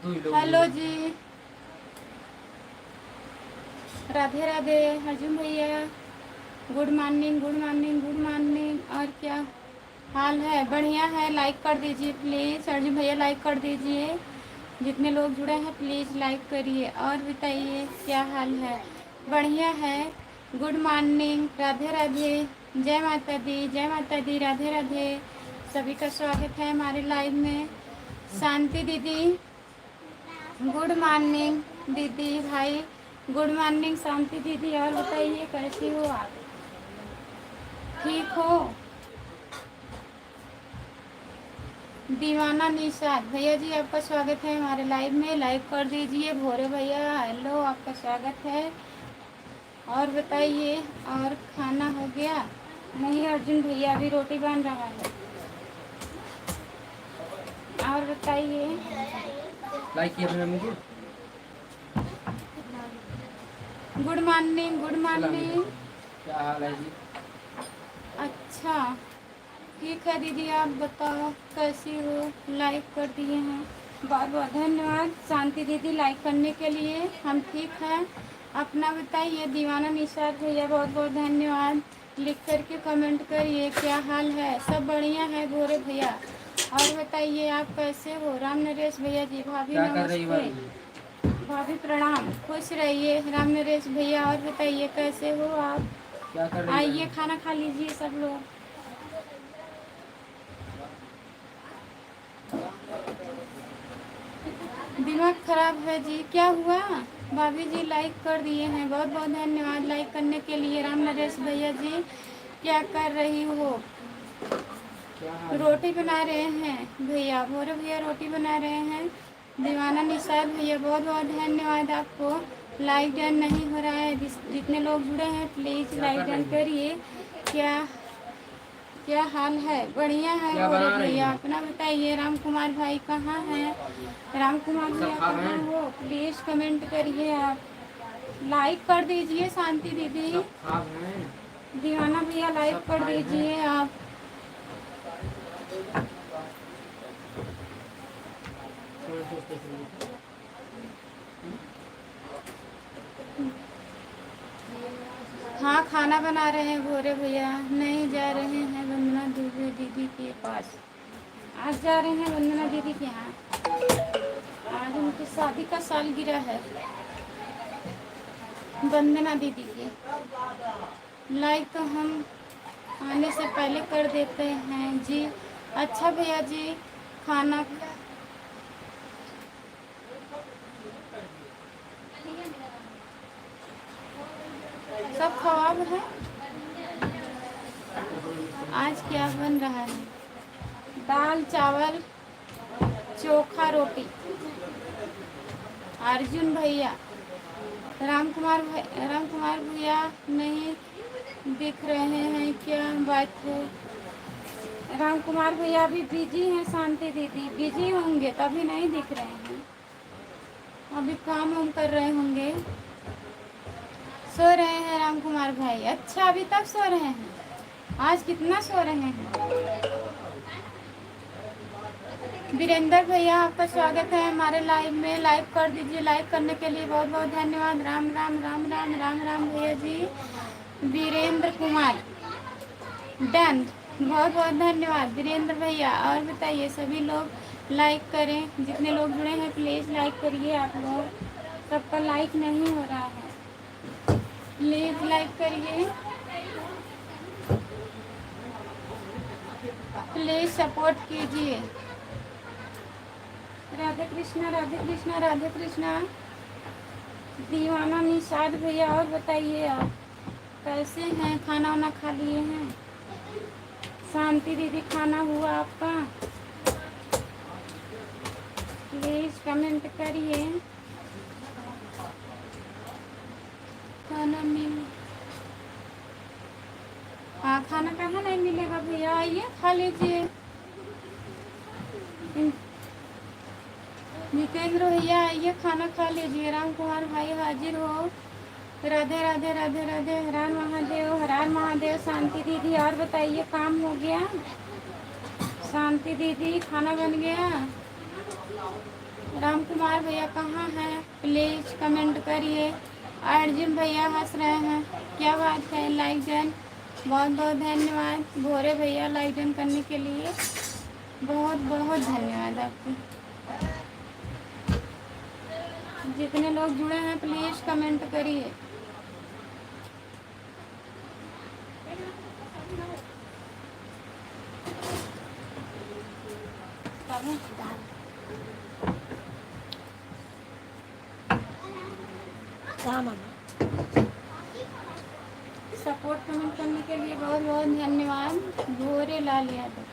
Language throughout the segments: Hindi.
हेलो जी, राधे राधे अर्जुन भैया। Good morning, good morning, good morning. और क्या हाल है? बढ़िया है। लाइक कर दीजिए प्लीज़ अर्जुन भैया, लाइक कर दीजिए। जितने लोग जुड़े हैं प्लीज़ लाइक करिए। और बताइए क्या हाल है? बढ़िया है। गुड मॉर्निंग, राधे राधे, जय माता दी, जय माता दी, राधे राधे। सभी का स्वागत है हमारे लाइव में। शांति दीदी गुड मॉर्निंग, दीदी भाई गुड मॉर्निंग। शांति दीदी, और बताइए कैसी हो आप? ठीक हो? दीवाना निषाद भैया जी, आपका स्वागत है हमारे लाइव में। लाइक कर दीजिए। भोरे भैया हेलो, आपका स्वागत है। और बताइए, और खाना हो गया? नहीं अर्जुन भैया, अभी रोटी बन रहा है। और बताइए। लाइक किया अपने मुझे। Good morning, good morning. क्या हाल है जी? अच्छा ठीक है दीदी, आप बताओ कैसी हो? लाइक कर दिए हैं, बहुत बहुत धन्यवाद। शांति दीदी लाइक करने के लिए। हम ठीक हैं, अपना बताइए। दीवाना निषाद भैया बहुत बहुत धन्यवाद। लिख करके कमेंट करिए क्या हाल है। सब बढ़िया है भोरे भैया। और बताइए आप कैसे हो? राम नरेश भैया जी, भाभी क्या कर रही नमस्ते, भाभी? भाभी प्रणाम, खुश रहिए। राम नरेश भैया और बताइए कैसे हो आप? क्या कर रही आइए भाभी? खाना खा लीजिए सब लोग। दिमाग खराब है जी, क्या हुआ? भाभी जी लाइक कर दिए हैं, बहुत बहुत धन्यवाद लाइक करने के लिए। राम नरेश भैया जी क्या कर रही हो? क्या हाल है? रोटी बना रहे हैं भैया, भोरे भैया रोटी बना रहे हैं। दीवाना निषाद भैया बहुत बहुत धन्यवाद आपको। लाइक डन नहीं हो रहा है, जितने लोग जुड़े हैं प्लीज़ क्या लाइक कर डन रही है? करिए। क्या क्या हाल है? बढ़िया है क्या भोरे बना रही भैया, हो? अपना बताइए। राम कुमार भाई कहाँ हैं? राम कुमार भैया सब खा रहे कहाँ हैं? हो? प्लीज़ कमेंट करिए आप। लाइक कर दीजिए शांति दीदी। सब खा रहे हैं? दीवाना भैया लाइक सब कर खाए हैं? दीजिए आप। हाँ खाना बना रहे हैं भोरे भैया। नहीं जा रहे हैं वंदना दुबे दीदी के पास, आज जा रहे हैं वंदना दीदी के यहाँ। आज उनकी शादी का सालगिरह है, वंदना दीदी की। लाइक तो हम आने से पहले कर देते हैं जी। अच्छा भैया जी, खाना सब ख्वाब है। आज क्या बन रहा है? दाल चावल चोखा रोटी। अर्जुन भैया, राम कुमार भैया नहीं दिख रहे हैं, क्या बात है? राम कुमार भैया अभी बिजी हैं। शांति दीदी बिजी होंगे तभी नहीं दिख रहे हैं, अभी काम हम कर रहे होंगे। सो रहे हैं राम कुमार भाई? अच्छा अभी तक सो रहे हैं? आज कितना सो रहे हैं? वीरेंद्र भैया आपका स्वागत है हमारे लाइव में। लाइक कर दीजिए, लाइक करने के लिए बहुत बहुत धन्यवाद। राम राम राम राम राम राम भैया जी। वीरेंद्र कुमार डन, बहुत बहुत धन्यवाद वीरेंद्र भैया। और बताइए सभी लोग लाइक करें, जितने लोग जुड़े हैं प्लीज़ लाइक करिए। आप लोग सबका लाइक नहीं हो रहा है, प्लीज़ लाइक करिए, प्लीज़ सपोर्ट कीजिए। राधे कृष्णा, राधे कृष्णा, राधे कृष्णा। दीवाना निषाद भैया और बताइए आप कैसे हैं? खाना वाना खा लिए हैं? शांति दीदी खाना हुआ आपका? प्लीज़ कमेंट करिए। खाना मिल हाँ, खाना कहाँ नहीं मिलेगा भैया, आइए खा लीजिए। जितेंद्र भैया आइए खाना खा लीजिए। राम कुमार भाई हाजिर हो। राधे राधे राधे राधे, हर हर महादेव, हर हर महादेव। शांति दीदी और बताइए काम हो गया? शांति दीदी खाना बन गया? राम कुमार भैया कहाँ हैं, प्लीज़ कमेंट करिए। अर्जुन भैया हंस रहे हैं, क्या बात है। लाइक डन, बहुत बहुत धन्यवाद। भोरे भैया लाइक डन करने के लिए बहुत बहुत धन्यवाद आपको। जितने लोग जुड़े हैं प्लीज़ कमेंट करिए। सपोर्ट कमेंट करने के लिए बहुत बहुत धन्यवाद। भोरे लाल यादव,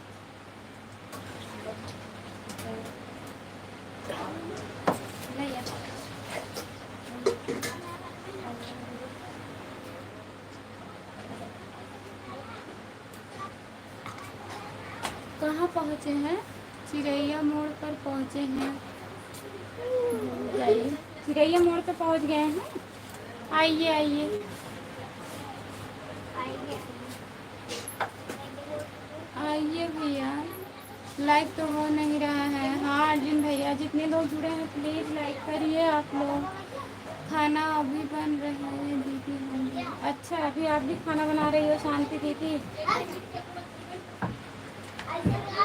कहाँ पहुँचे हैं? चिरैया मोड़ पर पहुँचे हैं। जाइए, चिरैया मोड़ पर पहुँच गए हैं। आइए आइए आइए भैया, लाइक तो हो नहीं रहा है। हाँ अर्जुन भैया, जितने लोग जुड़े हैं प्लीज़ लाइक करिए आप लोग। खाना अभी बन रहा है दीदी होंगे। अच्छा, अभी आप भी खाना बना रही हो शांति दीदी।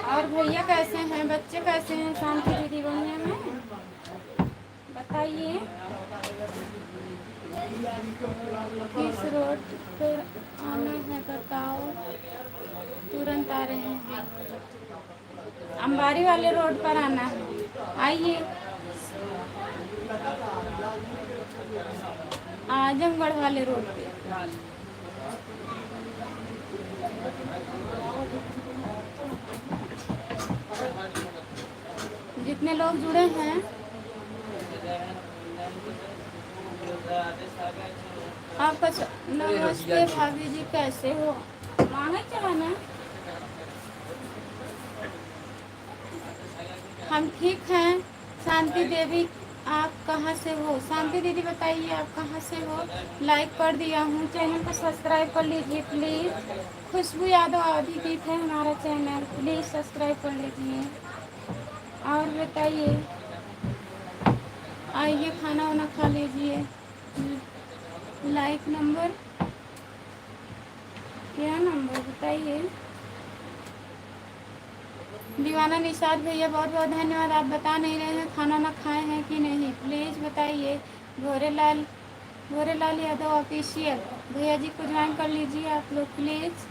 और भैया कैसे हैं, बच्चे कैसे हैं शांति दीदी बढ़िया में? बताइए। किस रोड पर आना है बताओ, तुरंत आ रहे हैं। अंबारी वाले रोड पर आना है, आइए। आजमगढ़ वाले रोड पे। जितने लोग जुड़े हैं आपका नमस्ते भाभी जी, कैसे हो? मांगे चलाना, हम ठीक हैं। शांति देवी, आप कहाँ से हो? शांति दीदी बताइए आप कहाँ से हो? लाइक कर दिया हूँ, चैनल को सब्सक्राइब कर लीजिए प्लीज़। खुशबू यादव अधिकृत है हमारा चैनल, प्लीज़ सब्सक्राइब कर लीजिए। और बताइए, आइए खाना वाना खा लीजिए। लाइक नंबर क्या नंबर बताइए। दीवाना निषाद भैया बहुत बहुत धन्यवाद। आप बता नहीं रहे हैं खाना ना खाए हैं कि नहीं, प्लीज़ बताइए। भोरेलाल यादव ऑफिशियल भैया जी को ज्वाइन कर लीजिए आप लोग प्लीज़।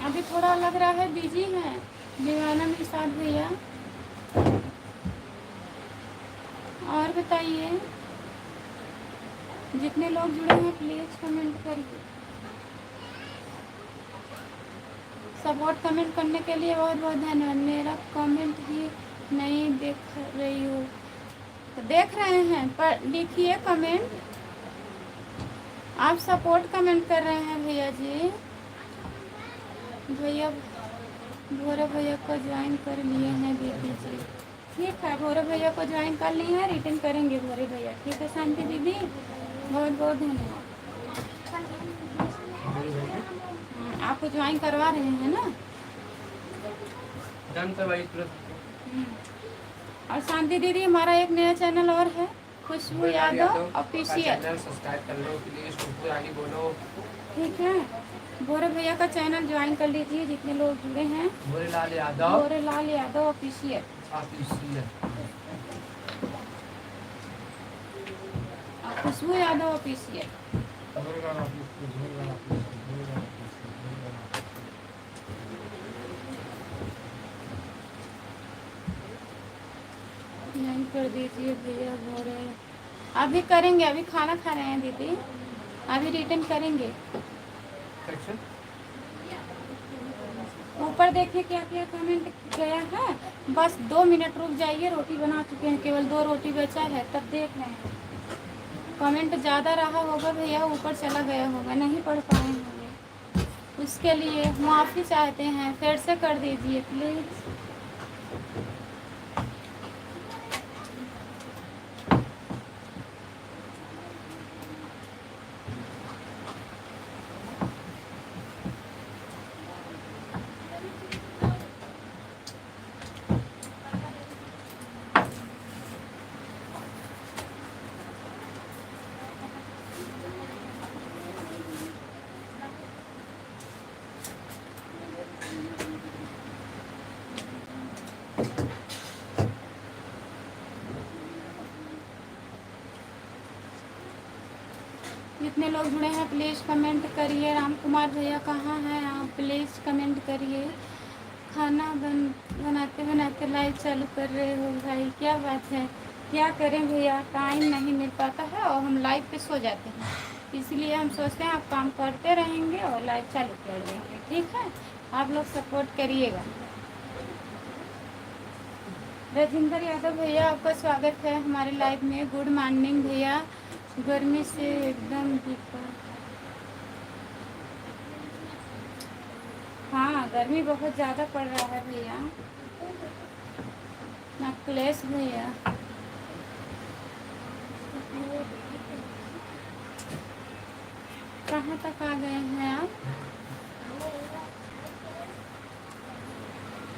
अभी थोड़ा लग रहा है बिजी है दीवाना निषाद भैया। और बताइए, जितने लोग जुड़े हैं प्लीज़ कमेंट करिए। सपोर्ट कमेंट करने के लिए बहुत बहुत धन्यवाद। मेरा कमेंट ही नहीं देख रही हूँ, तो देख रहे हैं पर लिखिए कमेंट। आप सपोर्ट कमेंट कर रहे हैं भैया जी। भैया भोरे भैया को ज्वाइन कर लिए हैं दीदी जी। ठीक है, भोरे भैया को ज्वाइन कर लिए हैं, रिटर्न करेंगे भोरे भैया। ठीक है शांति दीदी, बहुत बहुत धन्यवाद। आपको ज्वाइन करवा रहे हैं ना? और शांति दीदी, हमारा एक नया चैनल और है, खुशबू यादव ऑफिशियल, सब्सक्राइब कर लो प्लीज। खुशबू रानी बोलो, ठीक है। भोरे भैया का चैनल ज्वाइन कर लीजिए जितने लोग जुड़े हैं। भोरेलाल यादव, भोरेलाल यादव ऑफिशियल, खुशबू यादव ऑफिशियल। ज्वाइन कर दीजिए भैया भोरे। अभी करेंगे, अभी खाना खा रहे हैं दीदी, अभी रिटर्न करेंगे। ऊपर देखिए क्या क्या कमेंट गया है। बस 2 मिनट रुक जाइए, रोटी बना चुके हैं, केवल 2 रोटी बचा है, तब देख रहे हैं। कमेंट ज़्यादा रहा होगा भैया, ऊपर चला गया होगा, नहीं पढ़ पाए होंगे, उसके लिए माफ़ी चाहते हैं। फिर से कर दीजिए प्लीज़। जितने लोग जुड़े हैं प्लीज़ कमेंट करिए। राम कुमार भैया कहाँ हैं आप? प्लीज़ कमेंट करिए। खाना बनाते बनाते लाइव चालू कर रहे हो भाई, क्या बात है। क्या करें भैया, टाइम नहीं मिल पाता है और हम लाइव पे सो जाते हैं, इसलिए हम सोचते हैं आप काम करते रहेंगे और लाइव चालू कर देंगे। ठीक है, आप लोग सपोर्ट करिएगा। राजेंद्र यादव भैया आपका स्वागत है हमारे लाइव में। गुड मॉर्निंग भैया। गर्मी से एकदम दीपा। हाँ, गर्मी बहुत ज़्यादा पड़ रहा है भैया। नकलेश भैया, कहाँ तक आ गए हैं आप?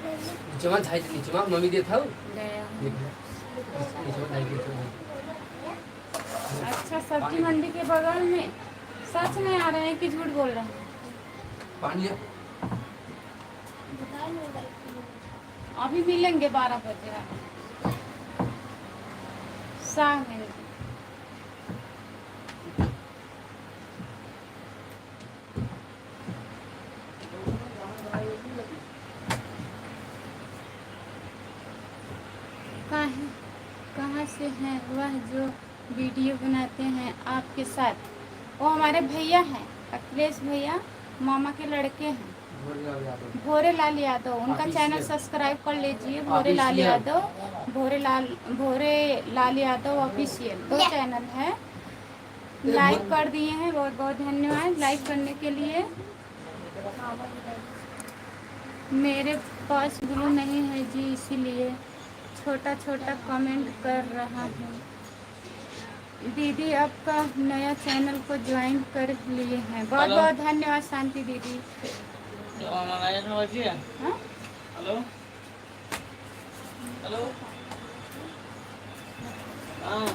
नीचे धाई नीचे मम्मी दे था गया हूँ। नीचे धाई दे था। अच्छा, सब्जी मंडी के बगल में। सच में आ रहे हैं कि झूठ बोल रहे हैं? पानी अभी मिलेंगे 12 बजे। साग है। कहाँ से हैं वह जो वीडियो बनाते हैं आपके साथ? वो हमारे भैया हैं, अखिलेश भैया, मामा के लड़के हैं, भोरे लाल यादव। उनका चैनल सब्सक्राइब कर लीजिए, भोरे लाल यादव, भोरे लाल यादव ऑफिशियल, 2 चैनल है। लाइक कर दिए हैं, बहुत बहुत धन्यवाद लाइक करने के लिए। मेरे पास ग्लू नहीं है जी, इसीलिए छोटा छोटा कमेंट कर रहा हूँ। दीदी आपका नया चैनल को ज्वाइन कर लिए हैं, बहुत बहुत धन्यवाद शांति दीदी। हाँ? हेलो हेलो हाँ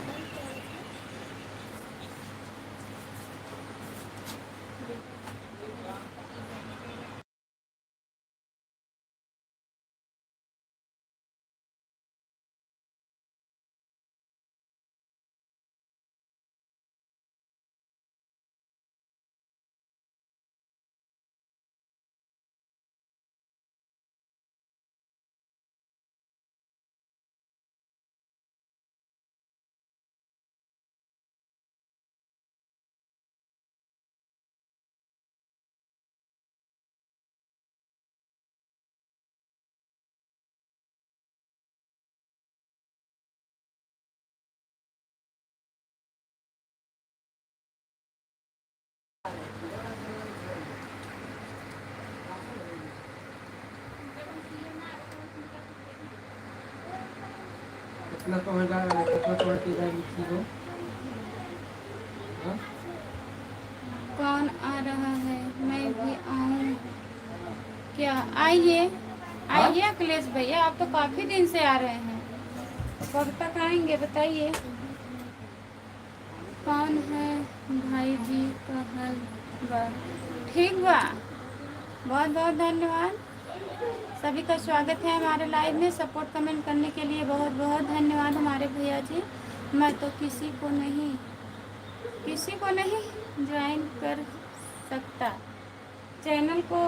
कितना कमेंट आ रहा है, कितना कमेंट की जाएगी चीज़ों। कौन आ रहा है? मैं भी आऊँ क्या? आइए आइए अखिलेश भैया, आप तो काफ़ी दिन से आ रहे हैं, कब तक आएंगे बताइए। कौन है भाई जी का हाल बा? ठीक बा, बहुत बहुत धन्यवाद। सभी का स्वागत है हमारे लाइव में। सपोर्ट कमेंट करने के लिए बहुत बहुत धन्यवाद हमारे भैया जी। मैं तो किसी को नहीं ज्वाइन कर सकता। चैनल को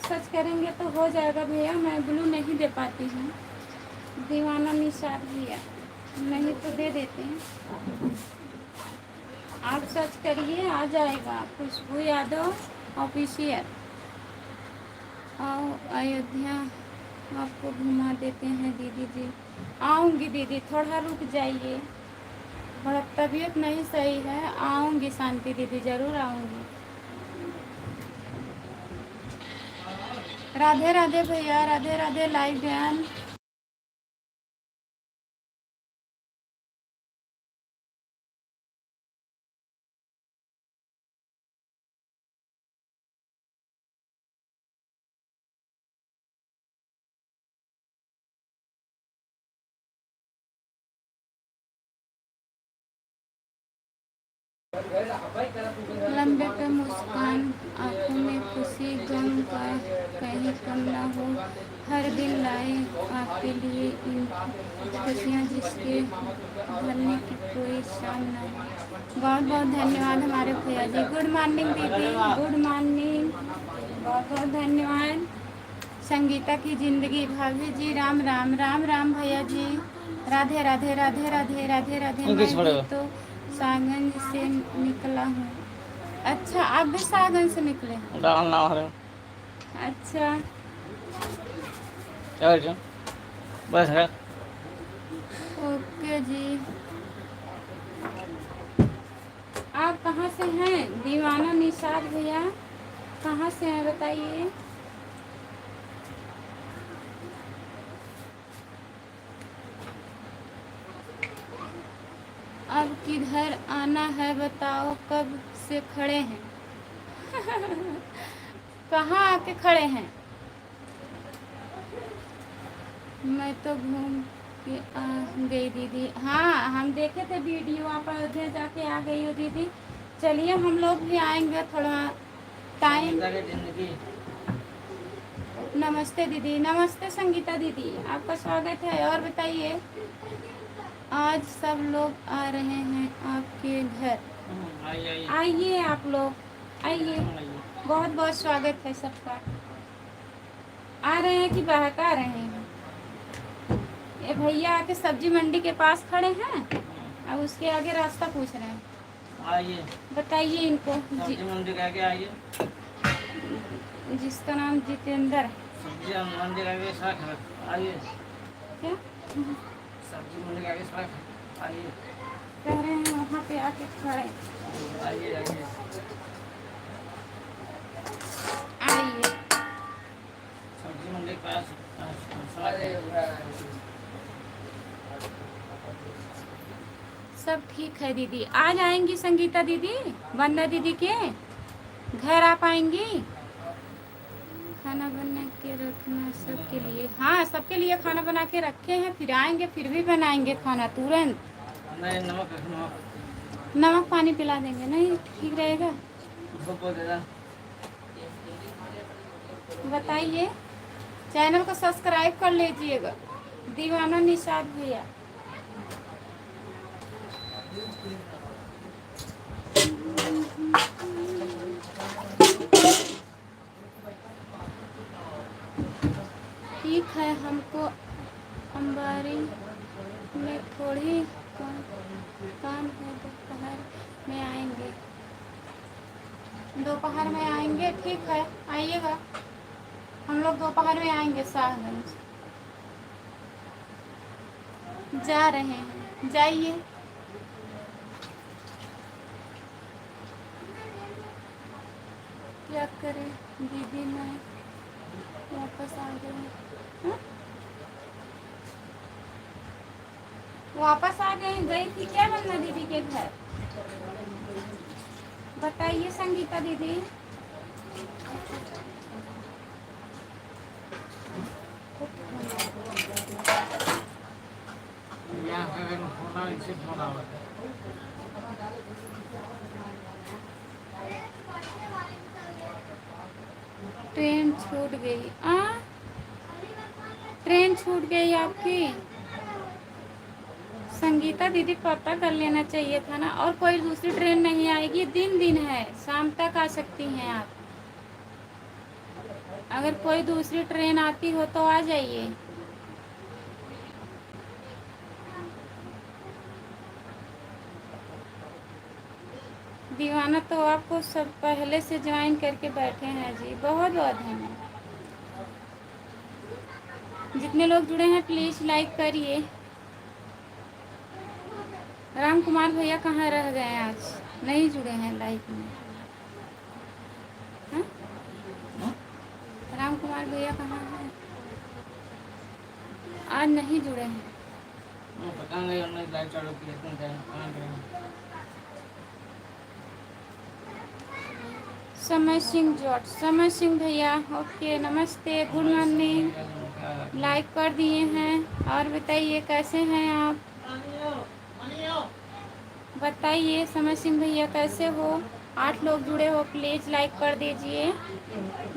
सर्च करेंगे तो हो जाएगा भैया, मैं ब्लू नहीं दे पाती हूँ। दीवाना निशार भैया, नहीं तो दे देते हैं। आप सर्च करिए आ जाएगा, खुशबू यादव ऑफिशियल। आओ अयोध्या, आपको घुमा देते हैं दीदी जी। आऊँगी दीदी, थोड़ा रुक जाइए, थोड़ा तबीयत नहीं सही है। आऊँगी शांति दीदी, ज़रूर आऊँगी। राधे राधे भैया, राधे राधे लाइव बयान। लंबे पे मुस्कान, आंखों में खुशी। किसी गम का कहीं कम ना हो, हर दिन लाए आपके लिए इन खुशियाँ जिसके भरने की कोई शाम ना हो। बहुत बहुत धन्यवाद हमारे भैया जी। गुड मॉर्निंग दीदी, गुड मॉर्निंग, बहुत बहुत धन्यवाद। संगीता की जिंदगी भाभी जी, राम राम, राम राम भैया जी, राधे राधे राधे राधे राधे राधे। मैं भी तो सागंज से निकला हूँ। अच्छा, आप भी सागंज से निकले? अच्छा, बस है। ओके जी। आप कहाँ से हैं? दीवाना निषाद भैया कहाँ से हैं बताइए। अब किधर आना है बताओ, कब से खड़े हैं? कहाँ आके खड़े हैं? मैं तो घूम के आ गई दीदी। हाँ, हम देखे थे वीडियो, आप अयोध्या जाके आ गई हो दीदी। चलिए हम लोग भी आएंगे थोड़ा टाइम। नमस्ते दीदी, नमस्ते संगीता दीदी, आपका स्वागत है। और बताइए, आज सब लोग आ रहे हैं आपके घर? आइए आप लोग, आइए, बहुत बहुत स्वागत है सबका। आ रहे हैं कि बहका रहे हैं? ये भैया आके सब्जी मंडी के पास खड़े हैं, अब उसके आगे रास्ता पूछ रहे हैं। आइए, बताइए इनको। सब्जी मंडी के आगे आइए। जिसका नाम जितेंद्र है। सब्जी मंडी के आगे सड़क है, आइए। क्या सब्जी मंडी के आगे सड़क है, आइए। कह रहे हैं वहाँ पे आके खड़े? आइए आइए। आइए, सब्जी मंडी के पास सड़क है। सब ठीक है दीदी। आ जाएंगी संगीता दीदी, वंदना दीदी के घर आ पाएंगी? खाना बना के रखना सबके लिए। हाँ, सबके लिए खाना बना के रखे हैं, फिर आएंगे फिर भी बनाएंगे खाना तुरंत। नहीं, नमक नमक पानी पिला देंगे, नहीं ठीक रहेगा? बताइए, चैनल को सब्सक्राइब कर लीजिएगा, दीवाना निषाद भैया। ठीक है, हमको अंबारी में थोड़ी काम है, दोपहर में आएंगे। दोपहर में आएंगे, ठीक है, आइएगा। हम लोग दोपहर में आएंगे साहगंज। जा रहे हैं, जाइए। क्या करें दीदी, मैं वापस आ गई। वापस आ गई थी क्या वंदना दीदी के घर? बताइए संगीता दीदी। ट्रेन छूट गई। ट्रेन छूट गई आपकी? संगीता दीदी पता कर लेना चाहिए था ना। और कोई दूसरी ट्रेन नहीं आएगी, दिन है, शाम तक आ सकती हैं आप। अगर कोई दूसरी ट्रेन आती हो तो आ जाइए। दीवाना तो आपको सब पहले से ज्वाइन करके बैठे हैं जी, बहुत बहुत धन्यवाद। जितने लोग जुड़े हैं प्लीज़ लाइक करिए। राम कुमार भैया कहाँ रह गए आज? नहीं जुड़े हैं लाइक में। हाँ? राम कुमार भैया कहाँ हैं? आज नहीं जुड़े हैं। पता नहीं, उन्होंने लाइट चालू की है। समय सिंह जॉट, समय सिंह भैया, ओके, नमस्ते, गुड मॉर्निंग। लाइक कर दिए हैं। और बताइए कैसे हैं आप? बताइए समय सिंह भैया कैसे हो? 8 लोग जुड़े हो, प्लीज़ लाइक कर दीजिए।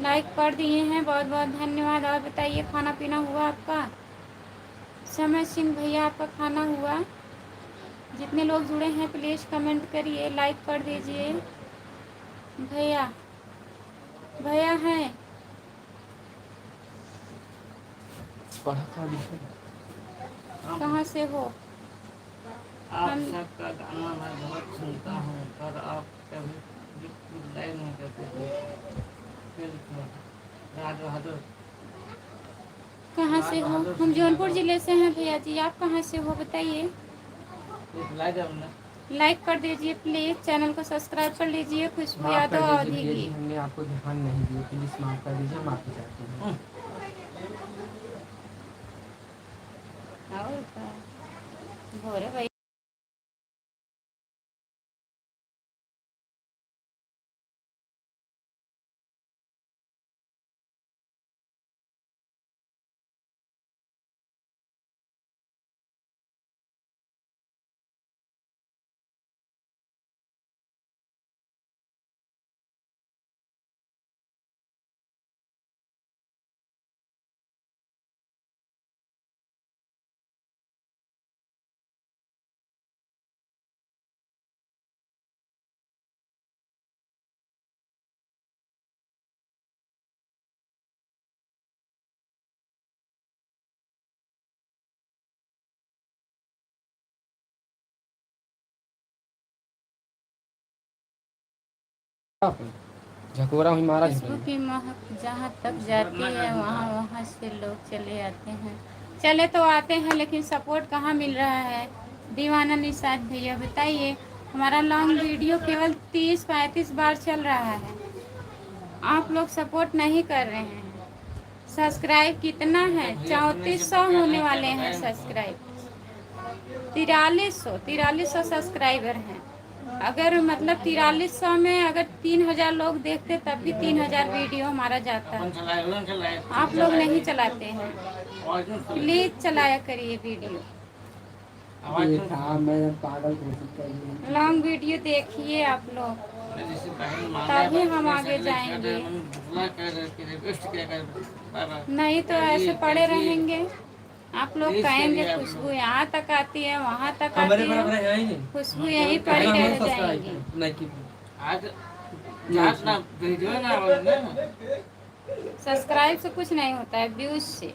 लाइक कर दिए हैं, बहुत बहुत धन्यवाद। और बताइए खाना पीना हुआ आपका? समय सिंह भैया आपका खाना हुआ? जितने लोग जुड़े हैं प्लीज़ कमेंट करिए, लाइक कर दीजिए। भैया भैया हैं? पढ़ा था लिखा कहाँ से हो? आप हम सबका गाना मैं बहुत सुनता हूँ, पर आप कभी लाइव नहीं करते थे। फिर क्यों? राज बहादुर कहाँ से हो? हम जौनपुर ज़िले से हैं भैया जी। आप कहाँ से हो बताइए? लाइव है हमने। लाइक कर दीजिए प्लीज़, चैनल को सब्सक्राइब कर लीजिए। खुशबू माफ कर यादव दीजिए अवधी भैया जी, की। हमने आपको ध्यान नहीं दिया, प्लीज माफ कर दीजिए, माफी चाहते हैं। और क्या? भोरे भाई झकोरा हुई मारा खुशबू की महक जहाँ तक जाती है वहाँ वहाँ से लोग चले आते हैं। चले तो आते हैं लेकिन सपोर्ट कहाँ मिल रहा है? दीवाना निषाद भैया बताइए। हमारा लॉन्ग वीडियो केवल 30-35 बार चल रहा है, आप लोग सपोर्ट नहीं कर रहे हैं। सब्सक्राइब कितना है? 3400 होने वाले हैं सब्सक्राइब। 4300 सब्सक्राइबर हैं। अगर मतलब 4300 में अगर 3000 लोग देखते तब भी 3000 वीडियो हमारा जाता है। आप लोग नहीं चलाते हैं, प्लीज चलाया करिए वीडियो। मैं पागल घोषित कर दिया। लॉन्ग वीडियो देखिए आप लोग, तभी हम आगे जाएंगे। नहीं तो ऐसे पड़े रहेंगे। आप लोग कहेंगे खुशबू यहाँ तक आती है, वहाँ तक आती है, खुशबू यहीं पड़ी रह जाएगी। सब्सक्राइब से कुछ नहीं होता है, व्यूज से।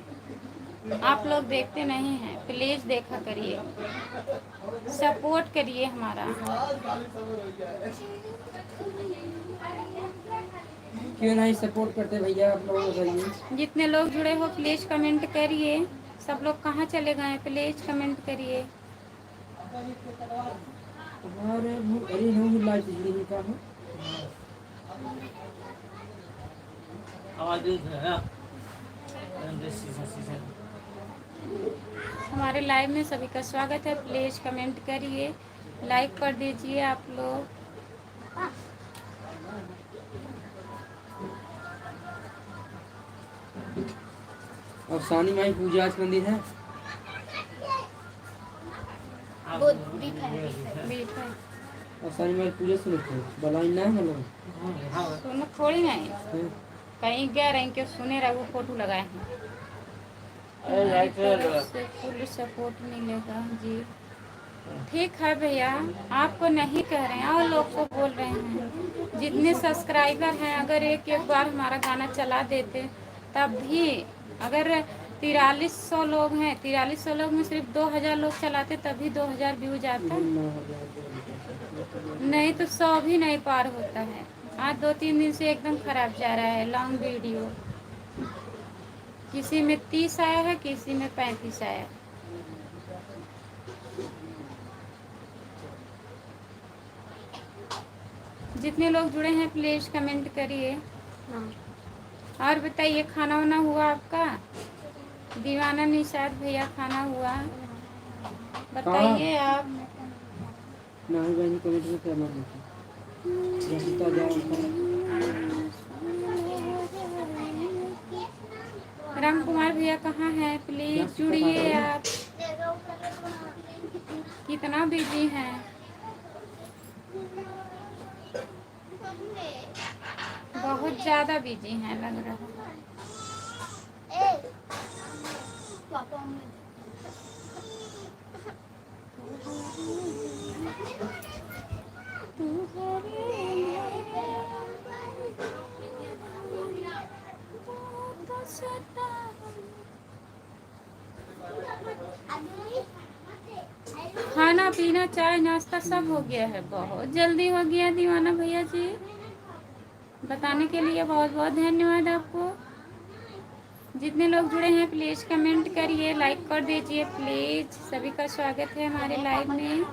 आप लोग देखते नहीं हैं, प्लीज देखा करिए, सपोर्ट करिए हमारा। क्यों नहीं सपोर्ट करते भैया आप लोग बताइए। जितने लोग जुड़े हो प्लीज कमेंट करिए। सब लोग कहाँ चले गए हैं? प्लीज कमेंट करिए। हमारे लाइव में सभी का स्वागत है, प्लीज कमेंट करिए, लाइक कर दीजिए आप लोग। और सानी माई पूजा आज मंदिर है। और सानी माई पूजा सुनो थे बलाई ना मतलब सुनो थोड़ी नहीं, कहीं गए रहे कि सुने रहे, वो फोटो लगाए हैं। से फुल सपोर्ट मिलेगा जी। ठीक है भैया, आपको नहीं कह रहे हैं और लोग को बोल रहे हैं। जितने सब्सक्राइबर हैं अगर एक एक बार हमारा गाना चला देते तब भी, अगर 4300 लोग हैं, 4300 लोग में सिर्फ 2000 लोग चलाते तभी 2000 व्यूज आता। नहीं तो 100 भी नहीं पार होता है। आज 2-3 दिन से एकदम खराब जा रहा है लॉन्ग वीडियो। किसी में 30 आया है, किसी में 35 आया है। जितने लोग जुड़े हैं प्लीज कमेंट करिए। और बताइए खाना वाना हुआ आपका? दीवाना निषाद भैया खाना हुआ? बताइए आप। नहीं बहन कमेंट में करना राम कुमार भैया कहाँ हैं? प्लीज जुड़िए आप। कितना बिजी हैं? बहुत ज़्यादा बिजी हैं लग रहा है। खाना पीना चाय नाश्ता सब हो गया है, बहुत जल्दी हो गया दीवाना भैया जी। बताने के लिए बहुत बहुत धन्यवाद आपको। जितने लोग जुड़े हैं प्लीज़ कमेंट करिए, लाइक कर दीजिए प्लीज़। सभी का स्वागत है हमारे लाइव में।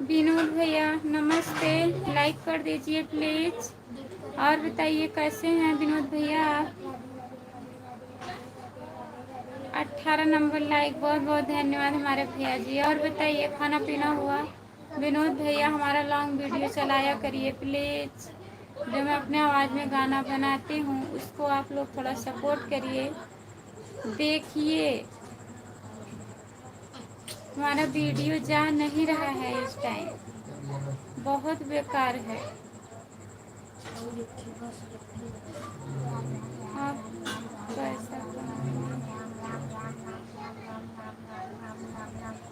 विनोद भैया नमस्ते, लाइक कर दीजिए प्लीज़। और बताइए कैसे हैं विनोद भैया आप? 18 नंबर लाइक, बहुत बहुत धन्यवाद हमारे भैया जी। और बताइए खाना पीना हुआ? विनोद भैया हमारा लॉन्ग वीडियो चलाया करिए प्लीज़। जो मैं अपने आवाज़ में गाना बनाती हूँ उसको आप लोग थोड़ा सपोर्ट करिए। देखिए हमारा वीडियो जा नहीं रहा है इस टाइम, बहुत बेकार है। आप पैसा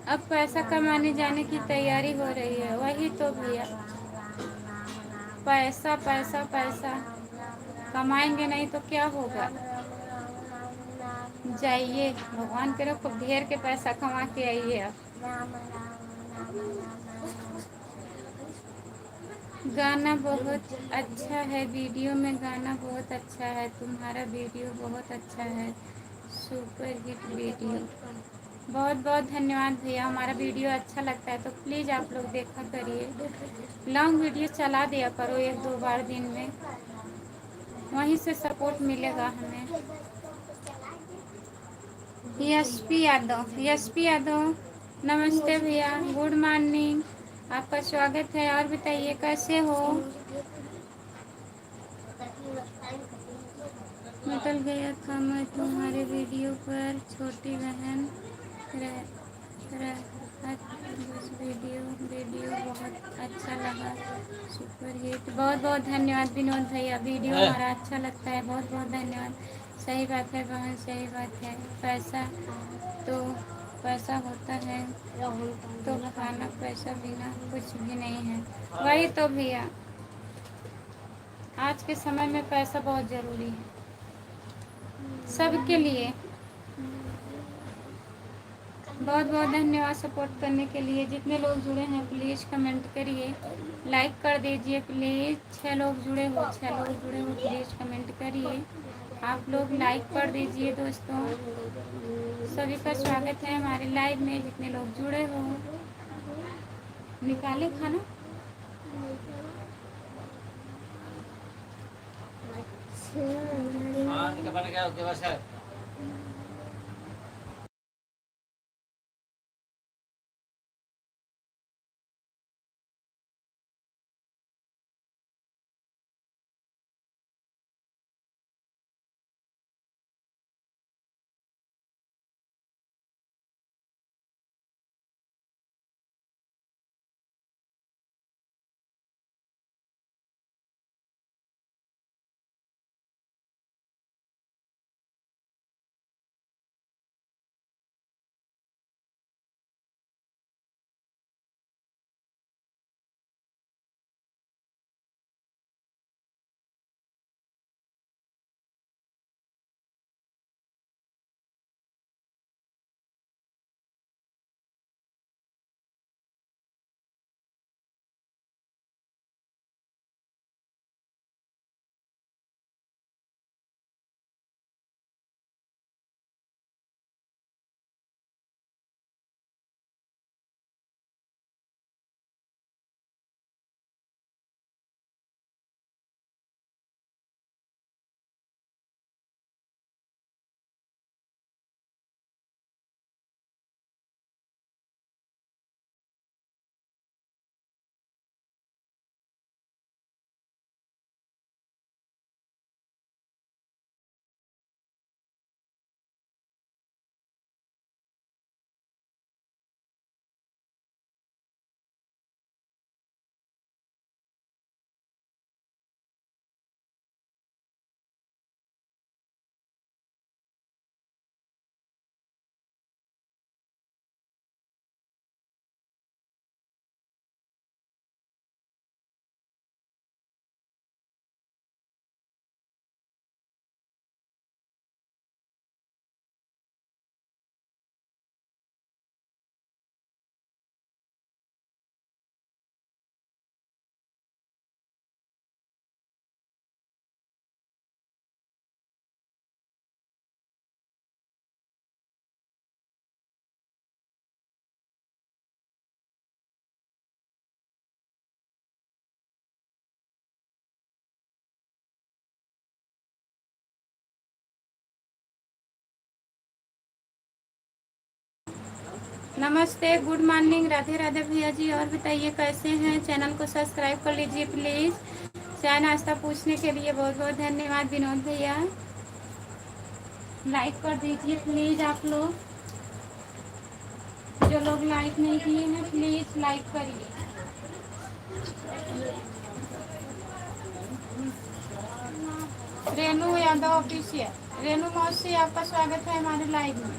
अब पैसा कमाने जाने की तैयारी हो रही है। वही तो भैया, पैसा पैसा पैसा कमाएंगे नहीं तो क्या होगा। जाइए भगवान करे खूब ढेर के पैसा कमा के आइए। अब गाना बहुत अच्छा है, वीडियो में गाना बहुत अच्छा है, तुम्हारा वीडियो बहुत अच्छा है, सुपर हिट वीडियो। बहुत बहुत धन्यवाद भैया। हमारा वीडियो अच्छा लगता है तो प्लीज़ आप लोग देखा करिए। लॉन्ग वीडियो चला दिया करो 1-2 बार दिन में, वहीं से सपोर्ट मिलेगा हमें। यशपी यादव नमस्ते भैया, गुड मॉर्निंग, आपका स्वागत है। और बताइए कैसे हो? निकल गया था मैं तुम्हारे वीडियो पर, छोटी बहन बस वीडियो बहुत अच्छा लगा, सुपर हिट। बहुत बहुत धन्यवाद विनोद भैया, वीडियो हमारा अच्छा लगता है, बहुत बहुत धन्यवाद। सही बात है बहन, सही बात है। पैसा होता है तो खाना, पैसा बिना कुछ भी नहीं है। वही तो भैया, आज के समय में पैसा बहुत ज़रूरी है सबके लिए। बहुत बहुत धन्यवाद सपोर्ट करने के लिए। जितने लोग जुड़े हैं प्लीज़ कमेंट करिए, लाइक कर दीजिए प्लीज़। 6 लोग जुड़े हो, 6 लोग जुड़े हो, प्लीज़ कमेंट करिए। आप लोग लाइक कर दीजिए दोस्तों। सभी का स्वागत है हमारे लाइव में, जितने लोग जुड़े हो। निकाले खाना। हाँ, निकल बन गया, ओके बस है। नमस्ते, गुड मॉर्निंग, राधे राधे भैया जी। और बताइए कैसे हैं? चैनल को सब्सक्राइब कर लीजिए प्लीज़। चाय नाश्ता पूछने के लिए बहुत बहुत धन्यवाद विनोद भैया। लाइक कर दीजिए प्लीज़ आप लोग। जो लोग लाइक नहीं किए हैं प्लीज़ लाइक करिए। रेनू यादव ऑफिशियल। रेनू मौसी आपका स्वागत है हमारे लाइव में।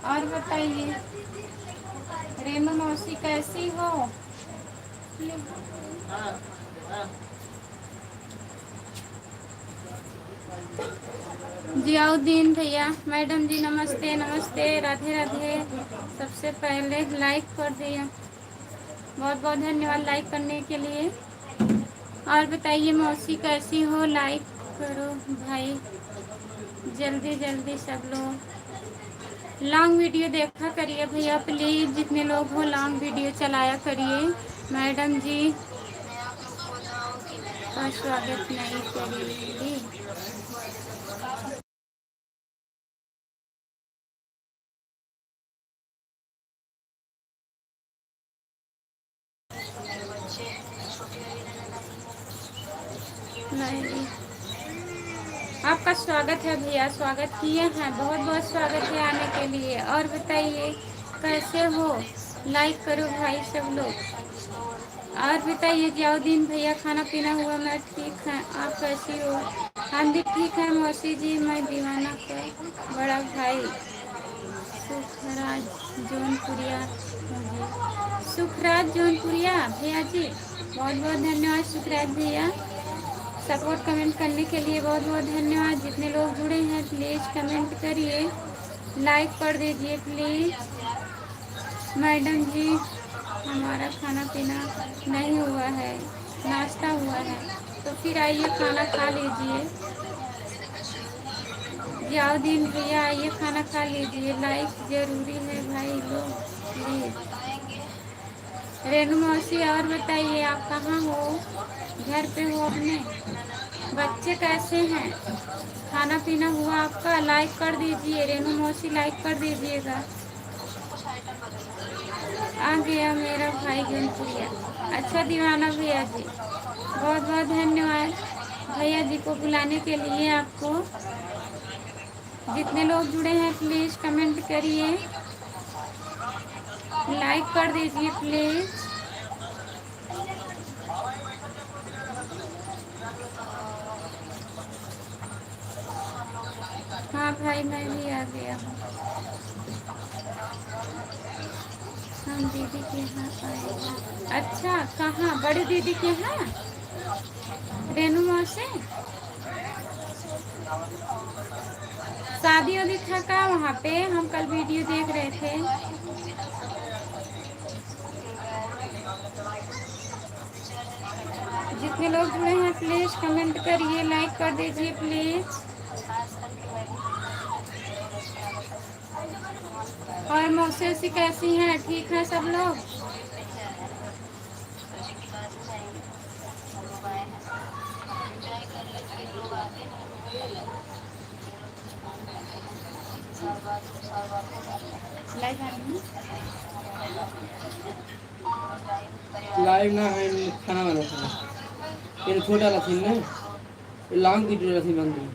और बताइए रेनू मौसी कैसी हो? जियाउद्दीन भैया, मैडम जी नमस्ते नमस्ते, राधे राधे। सबसे पहले लाइक कर दिया, बहुत बहुत धन्यवाद लाइक करने के लिए। और बताइए मौसी कैसी हो? लाइक करो भाई जल्दी जल्दी सब लोग। लॉन्ग वीडियो देखा करिए भैया प्लीज़, जितने लोग हो लॉन्ग वीडियो चलाया करिए। मैडम जी का स्वागत नहीं करेंगी। नहीं, आपका स्वागत है भैया, स्वागत किए हैं, बहुत बहुत स्वागत है आने के लिए। और बताइए कैसे हो? लाइक करो भाई सब लोग। और बताइए जियाउद्दीन भैया, खाना पीना हुआ? मैं ठीक है, आप कैसी हो? हम भी ठीक है मौसी जी। मैं दीवाना का बड़ा भाई सुखराज जौनपुरिया जी। सुखराज जौनपुरिया भैया जी, बहुत बहुत धन्यवाद सुखराज भैया। सपोर्ट कमेंट करने के लिए बहुत बहुत धन्यवाद। जितने लोग जुड़े हैं प्लीज़ कमेंट करिए, लाइक कर दीजिए प्लीज़। मैडम जी हमारा खाना पीना नहीं हुआ है, नाश्ता हुआ है, तो फिर आइए खाना खा लीजिए। जियाउद्दीन भैया आइए खाना खा लीजिए, लाइक ज़रूरी है भाई लोग प्लीज़। रेनू मौसी और बताइए आप कहाँ हो? घर पे हो अपने? बच्चे कैसे हैं? खाना पीना हुआ आपका? लाइक कर दीजिए रेनू मौसी, लाइक कर दीजिएगा। आ गया मेरा भाई जौनपुरिया। अच्छा दीवाना भैया जी, बहुत बहुत धन्यवाद भैया जी को बुलाने के लिए आपको। जितने लोग जुड़े हैं प्लीज़ कमेंट करिए, लाइक कर दीजिए प्लीज़। हाँ भाई मैं भी आ गया हूँ। हम दीदी के यहाँ आए हैं। अच्छा कहाँ? बड़ी दीदी के यहाँ रेनू मौसी? शादी वादी था का वहाँ पे? हम कल वीडियो देख रहे थे। जितने लोग जुड़े हैं प्लीज़ कमेंट करिए, लाइक कर दीजिए प्लीज़। और मौसी कैसी हैं? ठीक है सब लोग? लाइव ना है, खाना बना था ये छोटा ला थी ना, ये लॉन्ग वीडियो ला थी बंदी।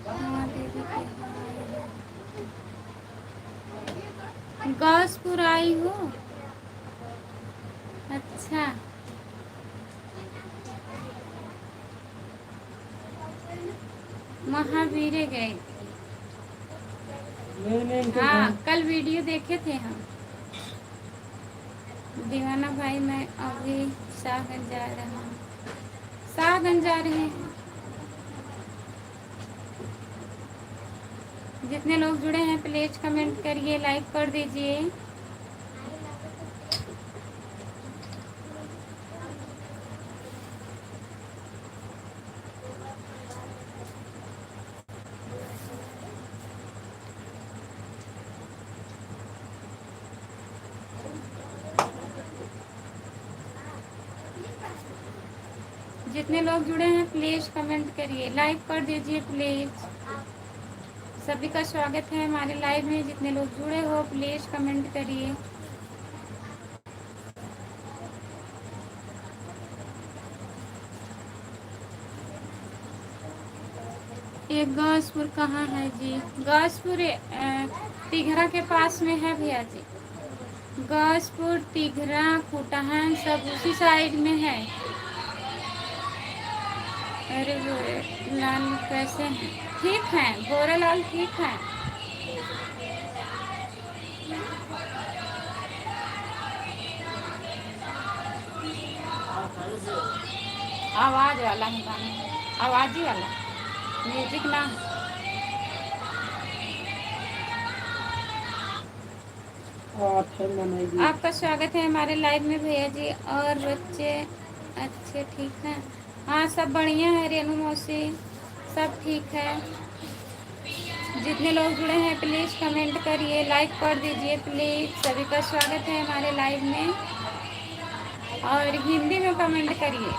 हाँ दीदी गौसपुर आई हो? अच्छा महावीरे गए? हाँ कल वीडियो देखे थे हम। दीवाना भाई मैं अभी शाहगंज जा रहा हूँ। शाहगंज जा रहे हैं। जितने लोग जुड़े हैं प्लीज कमेंट करिए, लाइक कर दीजिए। जितने लोग जुड़े हैं प्लीज कमेंट करिए, लाइक कर दीजिए प्लीज। सभी का स्वागत है हमारे लाइव में। जितने लोग जुड़े हो प्लीज़ कमेंट करिए। ये गौसपुर कहाँ है जी? गौसपुर तिघरा के पास में है भैया जी। गौसपुर, तिघरा, कुटहन सब उसी साइड में है। अरे गोरे लाल कैसे हैं? ठीक हैं, गोरे लाल ठीक हैं। आवाज वाला है गाना, आवाज ही वाला, म्यूजिक ना। आपका स्वागत है हमारे लाइव में भैया जी। और बच्चे अच्छे ठीक हैं? हाँ सब बढ़िया है रेनू मौसी, सब ठीक है। जितने लोग जुड़े हैं प्लीज़ कमेंट करिए, लाइक कर दीजिए प्लीज़। सभी का स्वागत है हमारे लाइव में। और हिंदी में कमेंट करिए।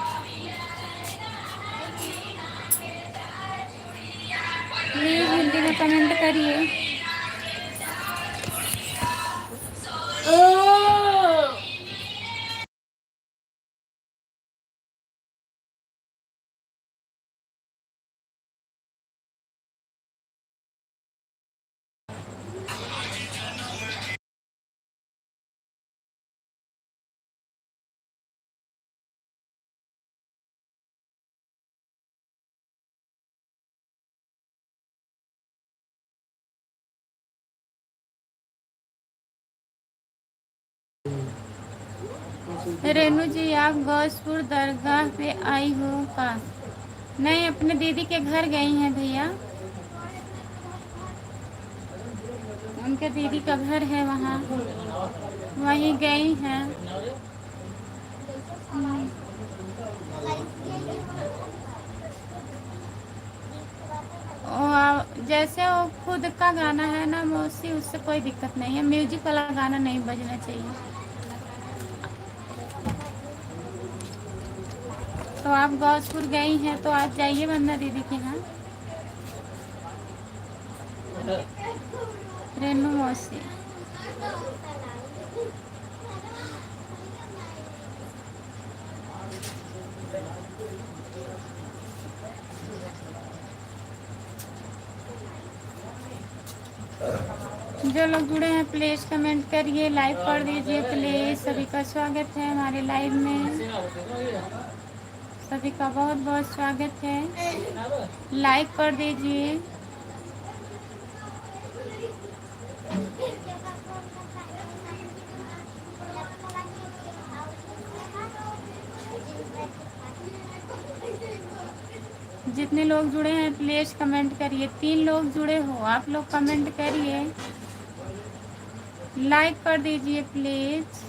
प्लीज़ हिंदी में कमेंट करिए। रेनू जी आप गौसपुर दरगाह पे आई हो का? नहीं, अपने दीदी के घर गई हैं भैया। उनके दीदी का घर है वहाँ, वहीं गई हैं। जैसे वो खुद का गाना है ना मौसी, उससे कोई दिक्कत नहीं है। म्यूजिक वाला गाना नहीं बजना चाहिए। तो आप गौसपुर गई हैं तो आप जाइए वंदना दीदी के यहाँ। रेनू मौसी जो लोग जुड़े हैं प्लीज़ कमेंट करिए, लाइक कर दीजिए प्लीज़। सभी का स्वागत है हमारे लाइव में। सभी का बहुत बहुत स्वागत है, लाइक कर दीजिए। जितने लोग जुड़े हैं प्लीज़ कमेंट करिए। 3 लोग जुड़े हो, आप लोग कमेंट करिए, लाइक कर दीजिए प्लीज़।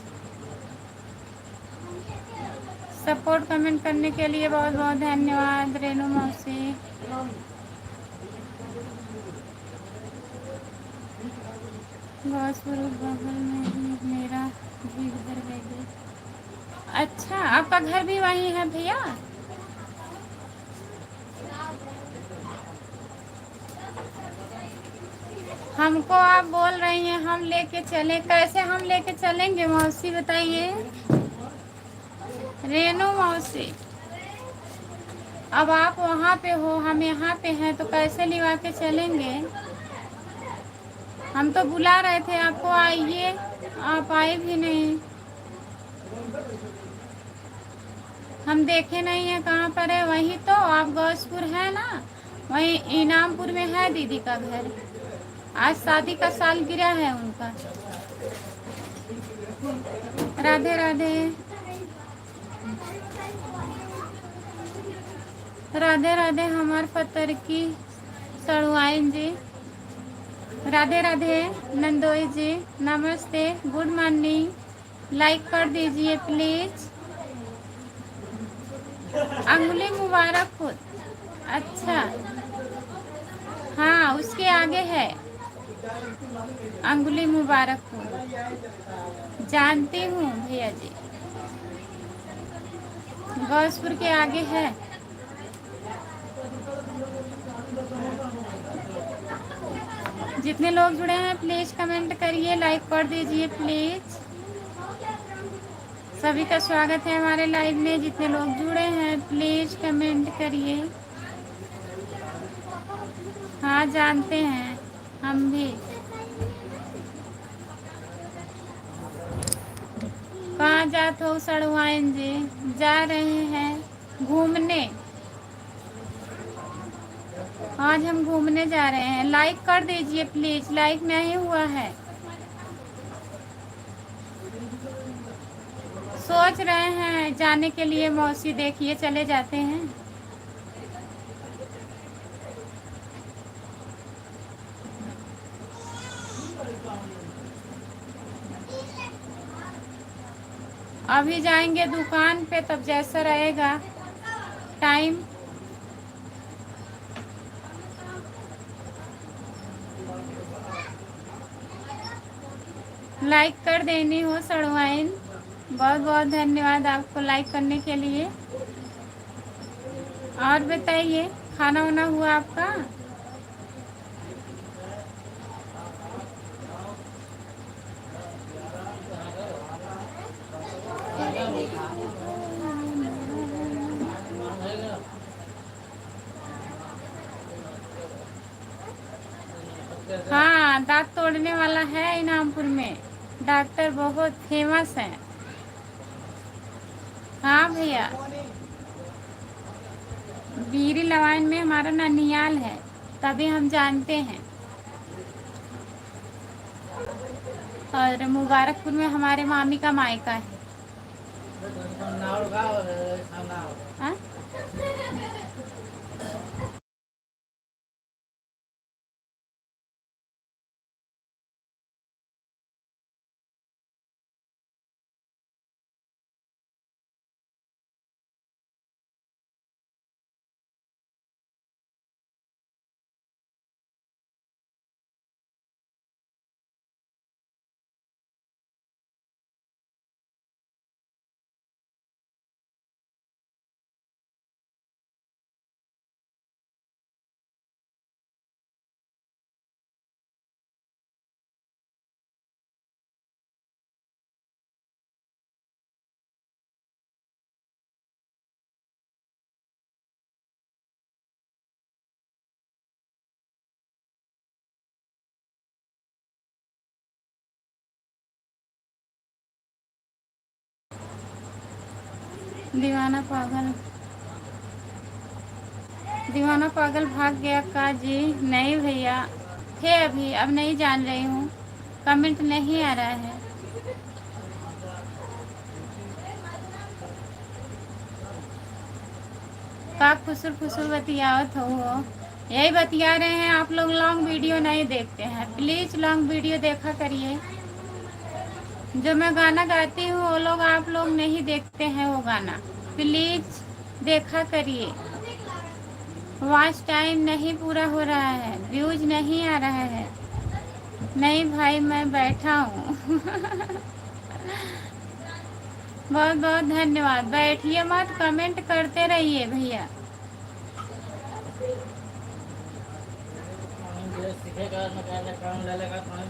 सपोर्ट कमेंट करने के लिए बहुत बहुत धन्यवाद रेनू मौसी। गौसपुर बगल में ही मेरा भी घर है। अच्छा, आपका घर भी वहीं है भैया? हमको आप बोल रही हैं हम लेके चलें, कैसे हम लेके चलेंगे मौसी बताइए। रेनू मौसी अब आप वहाँ पे हो, हम यहाँ पे हैं, तो कैसे लिवा के चलेंगे? हम तो बुला रहे थे आपको, आइए, आप आए भी नहीं। हम देखे नहीं है कहाँ पर है। वही तो आप गौसपुर है ना, वहीं इनामपुर में है दीदी का घर। आज शादी का सालगिरह है उनका। राधे राधे, राधे राधे हमार पत्थर की सड़ुआइन जी। राधे राधे नंदोई जी, नमस्ते, गुड मॉर्निंग। लाइक कर दीजिए प्लीज। अंगुली मुबारक खुद। अच्छा, हाँ उसके आगे है अंगुली मुबारक खुद। जानती हूँ भैया जी, गौसपुर के आगे है। जितने लोग जुड़े हैं प्लीज़ कमेंट करिए, लाइक कर दीजिए प्लीज़। सभी का स्वागत है हमारे लाइव में। जितने लोग जुड़े हैं प्लीज़ कमेंट करिए। हाँ जानते हैं हम भी। कहाँ जात हो सड़वाइन जी? जा रहे हैं घूमने। आज हम घूमने जा रहे हैं। लाइक कर दीजिए प्लीज़, लाइक नहीं हुआ है। सोच रहे हैं जाने के लिए मौसी, देखिए चले जाते हैं। अभी जाएंगे दुकान पे, तब जैसा रहेगा टाइम। लाइक कर देनी हो सड़वाइन। बहुत बहुत धन्यवाद आपको लाइक करने के लिए। और बताइए, खाना वाना हुआ आपका? हाँ, दांत तोड़ने वाला है इनामपुर में। डॉक्टर बहुत फेमस है। हाँ भैया, बीरी लवाइन में हमारा ननियाल है, तभी हम जानते हैं। और मुबारकपुर में हमारे मामी का मायका है। हाँ? दीवाना पागल, दीवाना पागल भाग गया का जी? नहीं भैया, थे अभी, अब नहीं जान रही हूँ। कमेंट नहीं आ रहा है। का खुसुर फुसुर बतियावत हो? यही बतिया रहे हैं। आप लोग लॉन्ग वीडियो नहीं देखते हैं, प्लीज़ लॉन्ग वीडियो देखा करिए। जो मैं गाना गाती हूँ वो लोग, आप लोग नहीं देखते हैं वो गाना, प्लीज़ देखा करिए। वॉच टाइम नहीं पूरा हो रहा है, व्यूज नहीं आ रहा है। नहीं भाई, मैं बैठा हूँ। बहुत बहुत धन्यवाद। बैठिए मत, कमेंट करते रहिए भैया। सीखेगा मैं काम ले लेगा पानी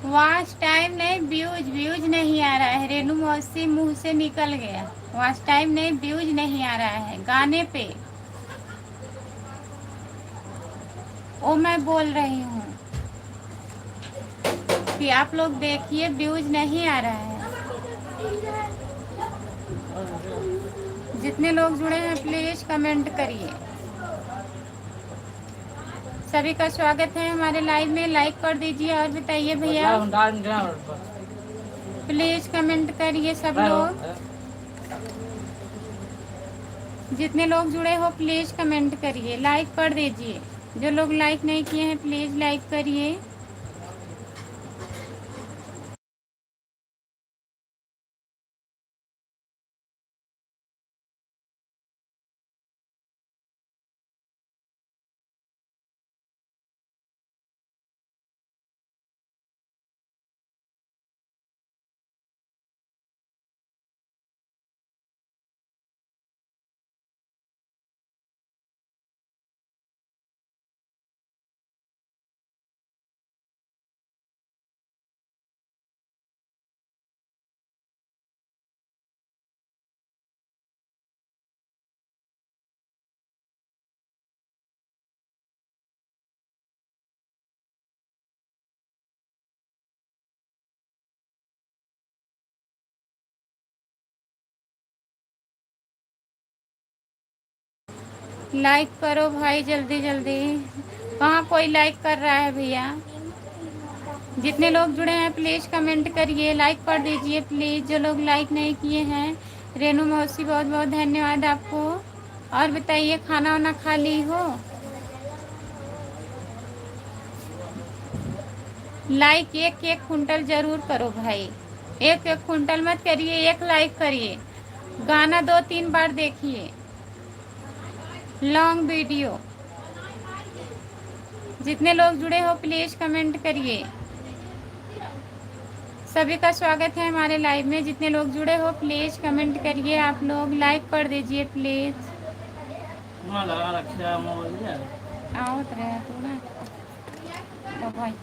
वॉच टाइम नहीं, व्यूज व्यूज नहीं आ रहा है। रेनू मौसी मुंह से निकल गया। वॉच टाइम नहीं, व्यूज नहीं आ रहा है गाने पे। वो मैं बोल रही हूँ कि आप लोग देखिए, व्यूज नहीं आ रहा है। जितने लोग जुड़े हैं प्लीज कमेंट करिए। सभी का स्वागत है हमारे लाइव में। लाइक कर दीजिए और बताइए भैया, प्लीज कमेंट करिए सब लोग। जितने लोग जुड़े हो प्लीज कमेंट करिए, लाइक कर दीजिए। जो लोग लाइक नहीं किए हैं प्लीज लाइक करिए। लाइक करो भाई जल्दी जल्दी। कहाँ कोई लाइक कर रहा है भैया? जितने लोग जुड़े हैं प्लीज कमेंट करिए, लाइक कर दीजिए प्लीज। जो लोग लाइक नहीं किए हैं, रेनू मौसी बहुत बहुत धन्यवाद आपको। और बताइए, खाना वाना खा ली हो? लाइक एक एक कुंटल जरूर करो भाई। एक एक कुंटल मत करिए, एक लाइक करिए। गाना 2-3 बार देखिए, लॉन्ग वीडियो। जितने लोग जुड़े हो प्लीज कमेंट करिए। सभी का स्वागत है हमारे लाइव में। जितने लोग जुड़े हो प्लीज कमेंट करिए। आप लोग लाइक कर दीजिए प्लीज। आओ रहे तू ना तो भाई।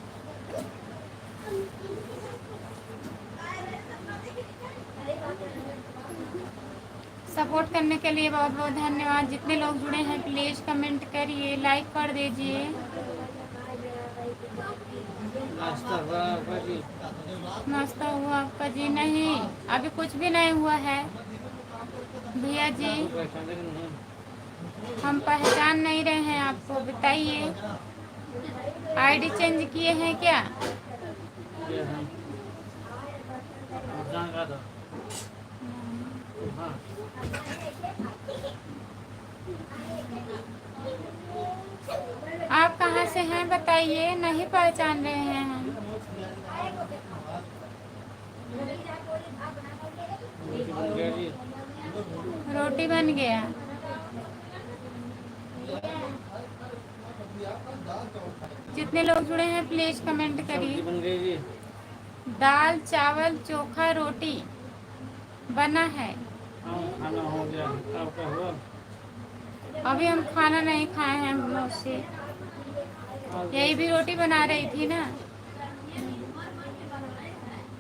सपोर्ट करने के लिए बहुत बहुत धन्यवाद। जितने लोग जुड़े हैं प्लीज कमेंट करिए, लाइक कर दीजिए। नाश्ता हुआ आपका जी? नहीं, अभी कुछ भी नहीं हुआ है भैया जी। हम पहचान नहीं रहे हैं आपको, बताइए। आईडी चेंज किए हैं क्या? आप कहाँ से हैं बताइए, नहीं पहचान रहे हैं हम। रोटी बन गया। जितने लोग जुड़े हैं प्लीज कमेंट करिए। दाल चावल चोखा रोटी बना है। खाना हो गया, आपका हुआ? अभी हम खाना नहीं खाए हैं हम लोग से। यही भी रोटी बना रही थी ना।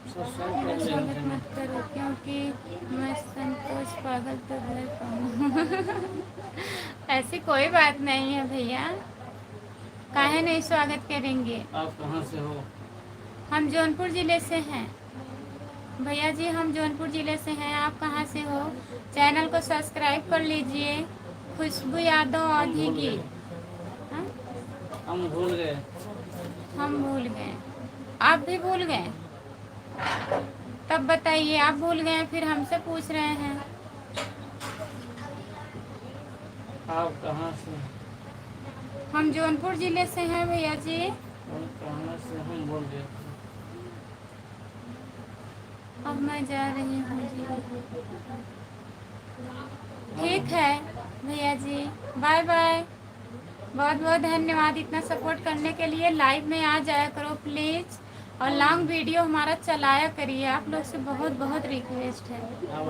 स्वागत मत करो क्योंकि मैं संतोष पागल तो भर पाऊँ। ऐसी कोई बात नहीं है भैया, काहे नहीं स्वागत करेंगे। आप कहाँ से हो? हम जौनपुर जिले से हैं भैया जी, हम जौनपुर जिले से हैं। आप कहाँ से हो? चैनल को सब्सक्राइब कर लीजिए। खुशबू यादव आधी की। हाँ? हम भूल गए। हम भूल गए, आप भी भूल गए? तब बताइए, आप भूल गए फिर हमसे पूछ रहे हैं। आप कहाँ से? हम जौनपुर जिले से हैं भैया जी। हम कहाँ से? हम बोल गए। अब मैं जा रही हूँ जी। ठीक है भैया जी, बाय बाय। बहुत बहुत धन्यवाद इतना सपोर्ट करने के लिए। लाइव में आ जाया करो प्लीज़, और लॉन्ग वीडियो हमारा चलाया करिए। आप लोग से बहुत बहुत रिक्वेस्ट है। अब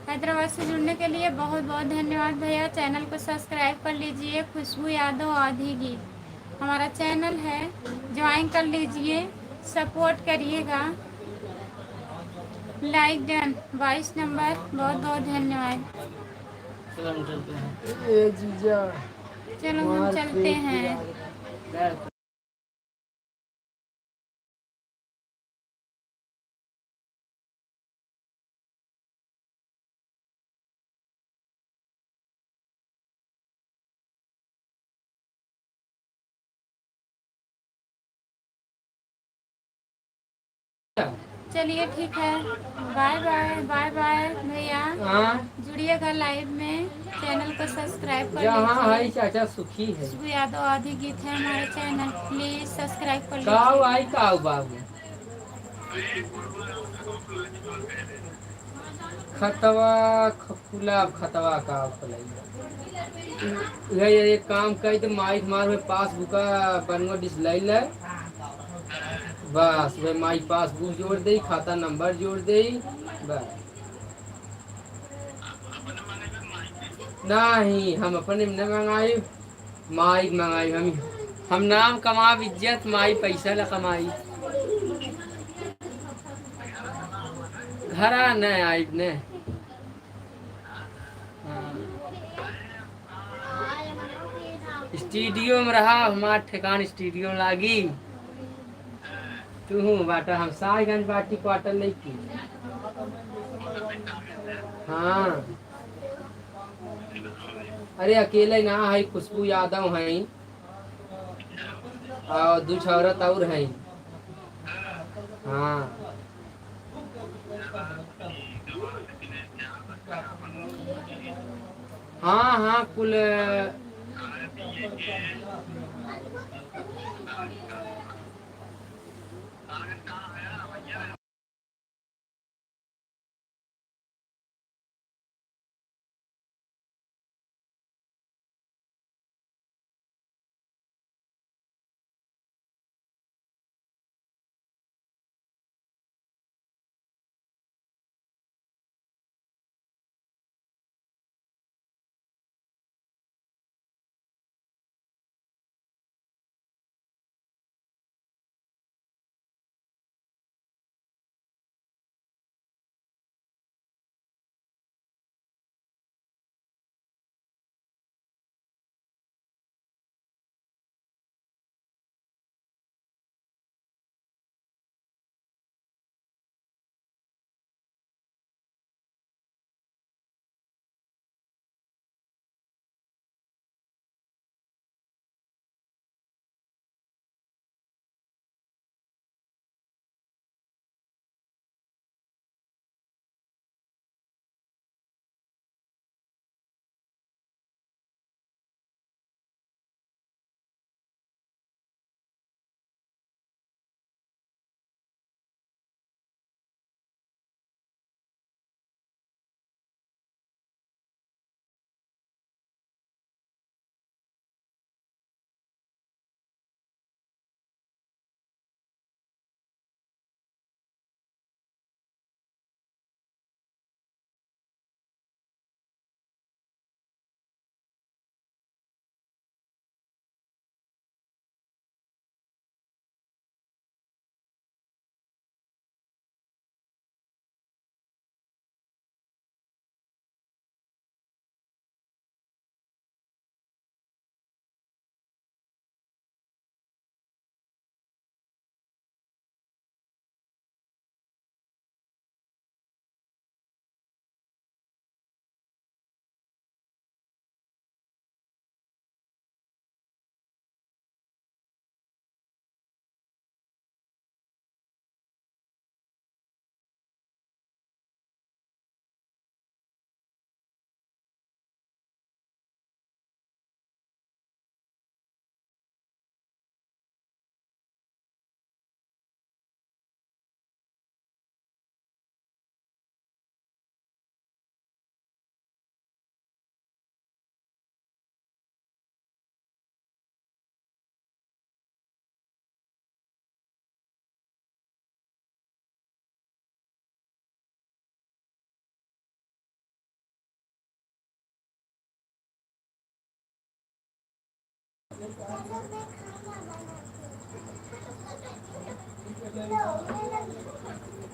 हैदराबाद से जुड़ने के लिए बहुत बहुत धन्यवाद भैया। चैनल को सब्सक्राइब कर लीजिए। खुशबू यादव आधी गीत। हमारा चैनल है, ज्वाइन कर लीजिए, सपोर्ट करिएगा। लाइक डन 22 नंबर, बहुत बहुत धन्यवाद। चलो हम चलते हैं। ए जीजा चलो हम मार चलते पेट हैं। गिरा दे। बैठ। चलिए ठीक है, बाय बाय बाय बाय भैया। हाँ जुड़िएगा लाइव में, चैनल को सब्सक्राइब कर जहाँ है लीजिए। चाचा सुखी है। खुशबू यादव आदि गीत है हमारे चैनल, प्लीज सब्सक्राइब कर काऊ लीजिए। आई काऊ बाबू खतवा खुला खतवा का खुलाई ये एक काम कई तो माइक मार में पासबुक बनवा डिस ले ले बस वे माई पासबुक जोड़ दे, खाता नंबर जोड़ दे बस। नहीं हम अपने न मंगाई, माई मंगाई हम नाम कमा इज्जत, माई पैसा ला कमाई। घर न आई ने स्टूडियो में रहा, हमार ठिकान स्टूडियो में लागी। तू बाटा हम साहिगंज बाटी क्वार्टर लेकी। हाँ अरे अकेले ना है, खुशबू यादव है और दो औरत और है। हाँ हाँ हाँ कुल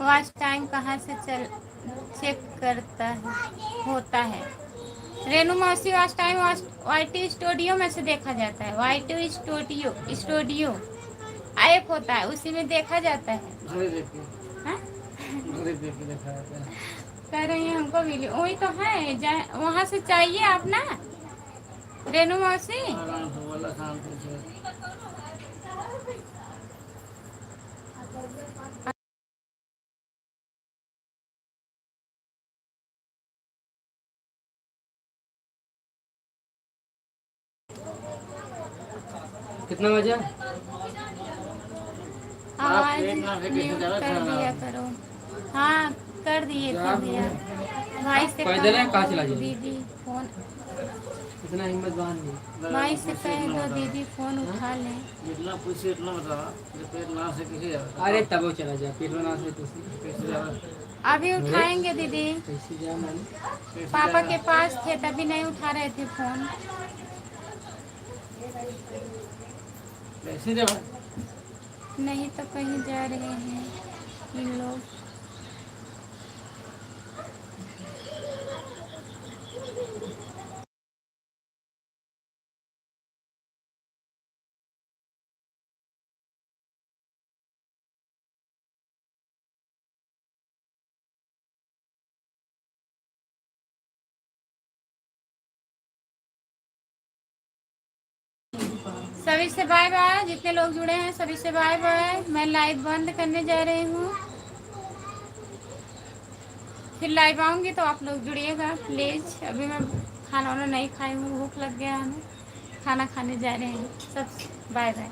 वॉच टाइम कहाँ से चल चेक करता है होता है? रेनू मौसी वॉच टाइम वाईटी स्टूडियो में से देखा जाता है। वाईटी स्टूडियो स्टूडियो ऐप होता है, उसी में देखा जाता है। घरे देखिए, हाँ? घरे देखिए देखा जाता है। कह रही हैं हमको भी वही तो है, वहाँ से चाहिए आप ना रेनू मौसी। आराम से बोला, शांति से। कितना बजा? आवाज पेट ना से कैसे म्यूट ज़्यादा कर खाना दिया है। करो। हाँ कर दिए क्या कर दिया। भाई से पैदल है, कह कहाँ दो चला जाएगी? दीदी फोन, इतना हिम्मत बांध नहीं। भाई से कह दो दीदी फोन उठा लें। जितना पूछे उतना बता। जो पेट ना से कैसे जाता? अरे तब वो चला जाए, पेट में ना से तो कैसे जाता? अभी उठाएंगे दीदी, कैसे जाए मैंने? कैसे पापा जाता? के पास थे तभी नहीं उठा रहे थे फोन। कैसे जाता? नहीं तो कहीं जा रहे हैं इन लोग। सभी से बाय बाय, जितने लोग जुड़े हैं सभी से बाय बाय। मैं लाइव बंद करने जा रही हूँ, फिर लाइव आऊँगी तो आप लोग जुड़िएगा प्लीज़। अभी मैं खाना वाना नहीं खाई हूँ, भूख लग गया हमें, खाना खाने जा रहे हैं। सब बाय बाय।